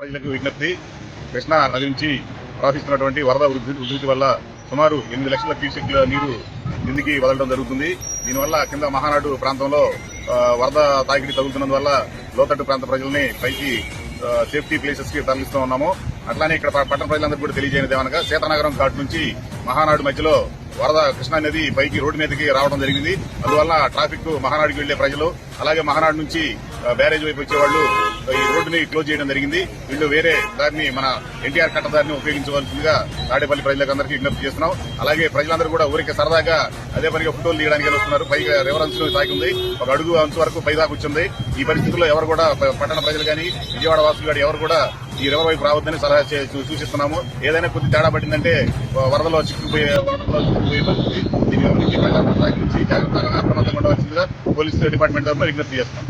ప్రజలకు విజ్ఞప్తి. కృష్ణా నది నుంచి ప్రవహిస్తున్నటువంటి వరద ఉధృతి వల్ల సుమారు 8 లక్షల క్యూసెక్ల నీరు కిందికి వదలడం జరుగుతుంది. దీనివల్ల కింద మహానాడు ప్రాంతంలో వరద తాకిడి తగులుతున్నందువల్ల లోతట్టు ప్రాంత ప్రజల్ని పైకి సేఫ్టీ ప్లేసెస్ కి తరలిస్తూ ఉన్నాము. అట్లానే ఇక్కడ పట్టణ ప్రజలందరికీ కూడా తెలియజేయనిది ఏమనగా సీతానగరం ఘాట్ నుంచి మహానాడు మధ్యలో వరద కృష్ణా నది పైకి రోడ్డు మీదకి రావడం జరిగింది. అందువల్ల ట్రాఫిక్ మహానాడుకి వెళ్లే ప్రజలు అలాగే మహానాడు నుంచి బ్యారేజ్ వైపు వచ్చేవాళ్లు ఈ రోడ్డుని క్లోజ్ చేయడం జరిగింది. వీళ్ళు వేరే దారిని మన ఎన్టీఆర్ కట్ట దారిని ఉపయోగించవలసిందిగా తాడేపల్లి ప్రజలకు అందరికీ విజ్ఞప్తి చేస్తున్నాం. అలాగే ప్రజలందరూ కూడా ఊరికి సరదాగా అదే పనిగా ఫోటోలు తీయడానికి వస్తున్నారు. పైగా రివర్ అంచు తాకి ఉంది, ఒక అడుగు అంచు వరకు పైదాకా వచ్చింది. ఈ పరిస్థితుల్లో ఎవరు కూడా పట్టణ ప్రజలు కానీ విజయవాడ వాసులు కానీ ఎవరు కూడా ఈ రివర్ వైపు రావద్దని సలహా సూచిస్తున్నాము. ఏదైనా కొద్ది తేడా పడిందంటే వరదలో చిక్కుపోయే పరిస్థితి. దీని నుంచి ప్రజలందరూ నుంచి జాగ్రత్తగా అప్రమత్తంగా ఉండవలసిందిగా పోలీసు డిపార్ట్మెంట్ తరఫున విజ్ఞప్తి చేస్తున్నాం.